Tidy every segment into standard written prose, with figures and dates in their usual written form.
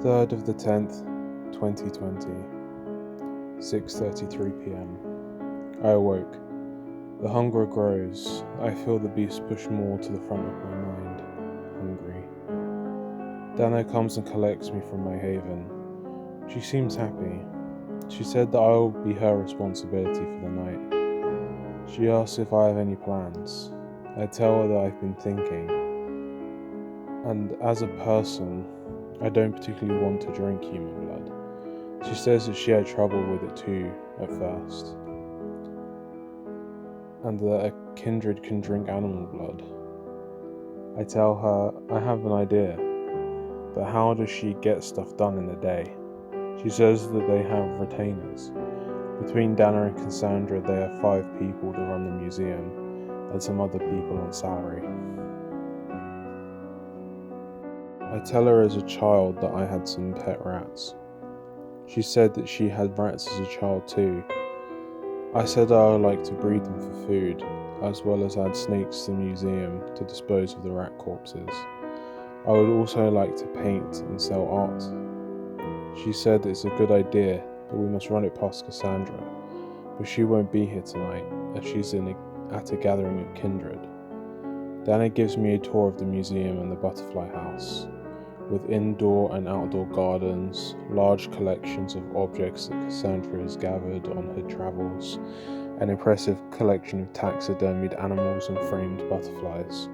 3rd of the 10th, 2020, 6:33 p.m. I awoke. The hunger grows. I feel the beast push more to the front of my mind. Hungry. Dana comes and collects me from my haven. She seems happy. She said that I will be her responsibility for the night. She asks if I have any plans. I tell her that I've been thinking. And as a person, I don't particularly want to drink human blood. She says that she had trouble with it too, at first. And that a kindred can drink animal blood. I tell her I have an idea, but how does she get stuff done in a day? She says that they have retainers. Between Dana and Cassandra, they have 5 people that run the museum, and some other people on salary. I tell her as a child that I had some pet rats. She said that she had rats as a child too. I said I would like to breed them for food, as well as add snakes to the museum to dispose of the rat corpses. I would also like to paint and sell art. She said it's a good idea, but we must run it past Cassandra, but she won't be here tonight, as she's at a gathering of kindred. Dana gives me a tour of the museum and the butterfly house, with indoor and outdoor gardens, large collections of objects that Cassandra has gathered on her travels, an impressive collection of taxidermied animals and framed butterflies.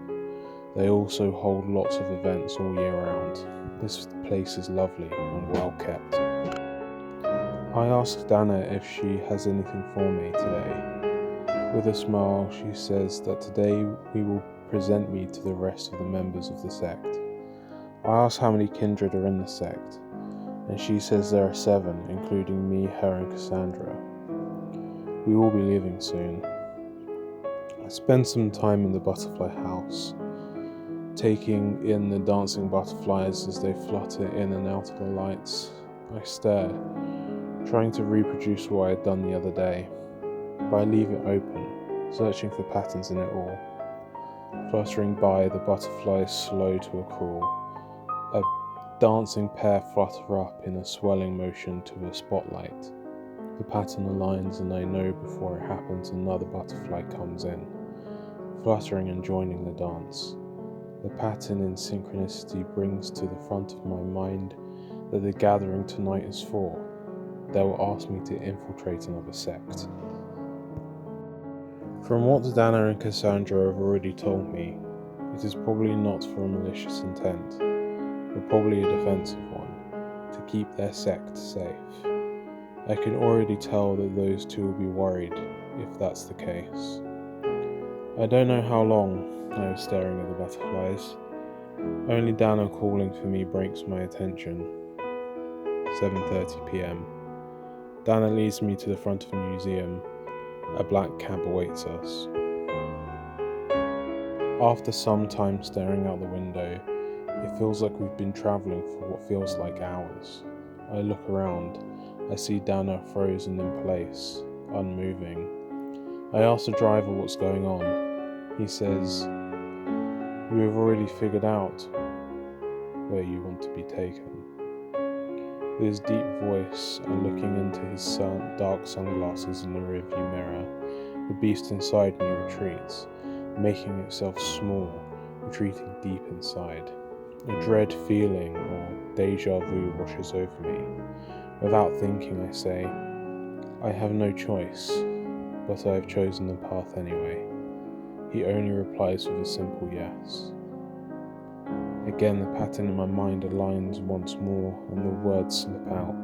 They also hold lots of events all year round. This place is lovely and well kept. I ask Dana if she has anything for me today. With a smile, she says that today we will present me to the rest of the members of the sect. I ask how many kindred are in the sect, and she says there are 7, including me, her and Cassandra. We will be leaving soon. I spend some time in the butterfly house, taking in the dancing butterflies as they flutter in and out of the lights. I stare, trying to reproduce what I had done the other day, but I leave it open, searching for patterns in it all. Fluttering by, the butterflies slow to a crawl. A dancing pair flutter up in a swelling motion to a spotlight. The pattern aligns, and I know before it happens another butterfly comes in, fluttering and joining the dance. The pattern in synchronicity brings to the front of my mind that the gathering tonight is for. They will ask me to infiltrate another sect. From what Dana and Cassandra have already told me, it is probably not for a malicious intent, but probably a defensive one, to keep their sect safe. I can already tell that those two will be worried if that's the case. I don't know how long I was staring at the butterflies. Only Dana calling for me breaks my attention. 7:30 p.m. Dana leads me to the front of the museum. A black cab awaits us. After some time staring out the window, it feels like we've been travelling for what feels like hours. I look around. I see Dana frozen in place, unmoving. I ask the driver what's going on. He says, "You have already figured out where you want to be taken." With his deep voice and looking into his dark sunglasses in the rearview mirror, the beast inside me retreats, making itself small, retreating deep inside. A dread feeling or deja vu washes over me. Without thinking, I say, "I have no choice, but I have chosen the path anyway." He only replies with a simple yes. Again, the pattern in my mind aligns once more, and the words slip out.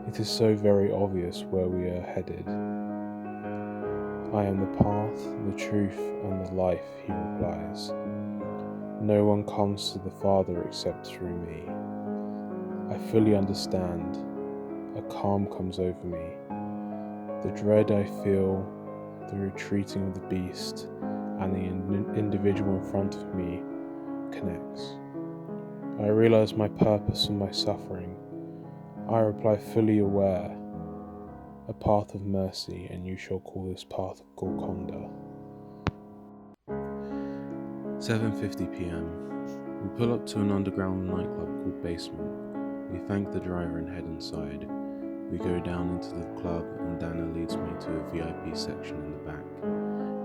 It is so very obvious where we are headed. "I am the path, the truth, and the life," he replies. "No one comes to the Father except through me." I fully understand. A calm comes over me. The dread I feel, the retreating of the beast, and the individual in front of me connects. I realize my purpose and my suffering. I reply fully aware. A path of mercy, and you shall call this path of Golconda. 7:50 p.m. We pull up to an underground nightclub called Basement. We thank the driver and head inside. We go down into the club and Dana leads me to a VIP section in the back.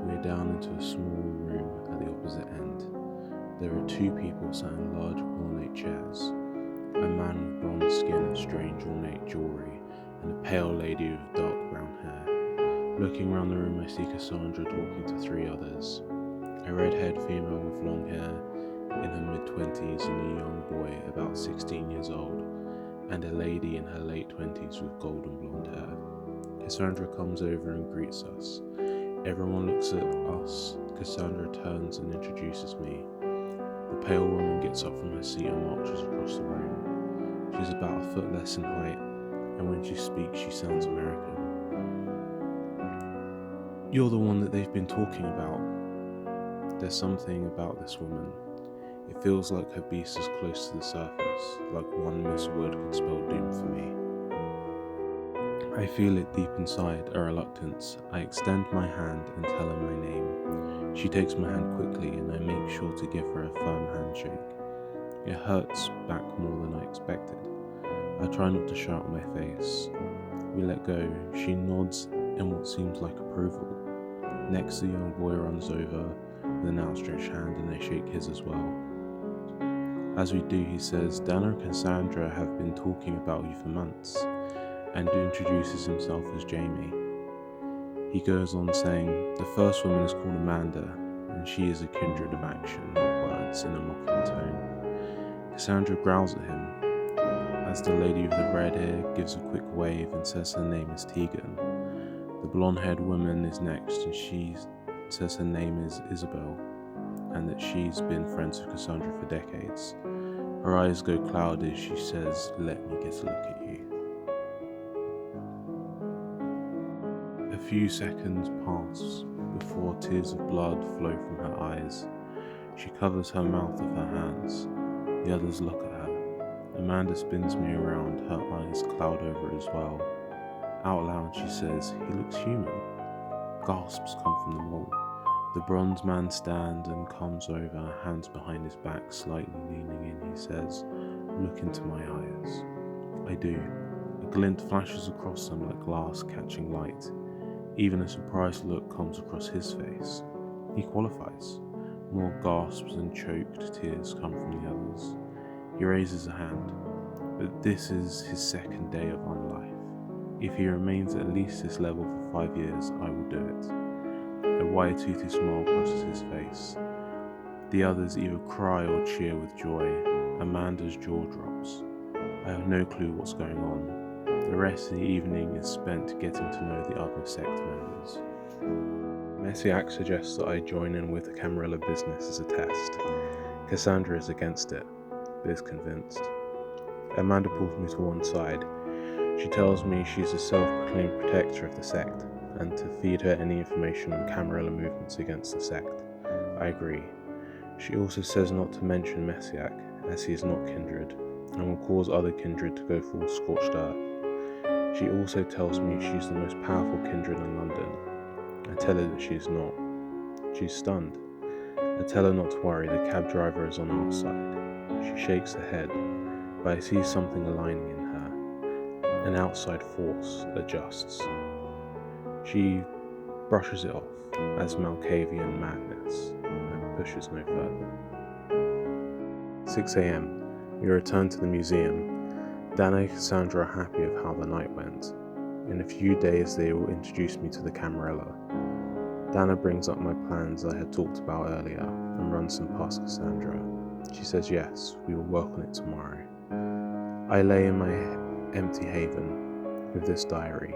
We are down into a small room at the opposite end. There are two people sat in large ornate chairs. A man with bronze skin and strange ornate jewellery, and a pale lady with dark brown hair. Looking around the room, I see Cassandra talking to three others. A red-haired female with long hair in her mid-20s and a young boy about 16 years old, and a lady in her late 20s with golden blonde hair. Cassandra comes over and greets us. Everyone looks at us. Cassandra turns and introduces me. The pale woman gets up from her seat and marches across the room. She's about a foot less in height, and when she speaks, she sounds American. You're the one that they've been talking about. There's something about this woman. It feels like her beast is close to the surface, like one misword could spell doom for me. I feel it deep inside, a reluctance. I extend my hand and tell her my name. She takes my hand quickly and I make sure to give her a firm handshake. It hurts back more than I expected. I try not to show out my face. We let go. She nods in what seems like approval. Next, the young boy runs over with an outstretched hand and I shake his as well. As we do, he says, Dana and Cassandra have been talking about you for months, and introduces himself as Jamie. He goes on saying, the first woman is called Amanda, and she is a kindred of action, not words, in a mocking tone. Cassandra growls at him, as the lady with the red hair gives a quick wave and says her name is Tegan. The blonde-haired woman is next, and she says her name is Isabel, and that she's been friends with Cassandra for decades. Her eyes go cloudy as she says, let me get a look at you. A few seconds pass before tears of blood flow from her eyes. She covers her mouth with her hands. The others look at her. Amanda spins me around, her eyes cloud over as well. Out loud she says, he looks human. Gasps come from them all. The bronze man stands and comes over, hands behind his back, slightly leaning in. He says, look into my eyes. I do. A glint flashes across them like glass catching light. Even a surprised look comes across his face. He qualifies. More gasps and choked tears come from the others. He raises a hand, but this is his second day of my life. If he remains at least this level for 5 years, I will do it. A wide-toothed smile crosses his face. The others either cry or cheer with joy. Amanda's jaw drops. I have no clue what's going on. The rest of the evening is spent getting to know the other sect members. Messiac suggests that I join in with the Camarilla business as a test. Cassandra is against it, but is convinced. Amanda pulls me to one side. She tells me she's a self-proclaimed protector of the sect, and to feed her any information on Camarilla movements against the sect. I agree. She also says not to mention Messiac, as he is not kindred, and will cause other kindred to go full scorched earth. She also tells me she's the most powerful kindred in London. I tell her that she is not. She's stunned. I tell her not to worry, the cab driver is on our side. She shakes her head, but I see something aligning in her. An outside force adjusts. She brushes it off as Malkavian madness and pushes no further. 6 a.m. We return to the museum. Dana and Cassandra are happy of how the night went. In a few days they will introduce me to the Camarilla. Dana brings up my plans I had talked about earlier and runs them past Cassandra. She says yes, we will work on it tomorrow. I lay in my empty haven with this diary,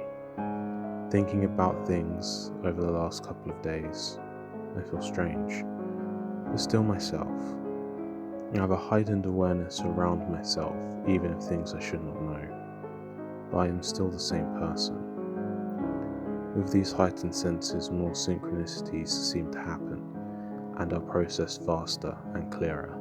thinking about things over the last couple of days. I feel strange, but still myself. I have a heightened awareness around myself, even of things I should not know, but I am still the same person. With these heightened senses, more synchronicities seem to happen, and are processed faster and clearer.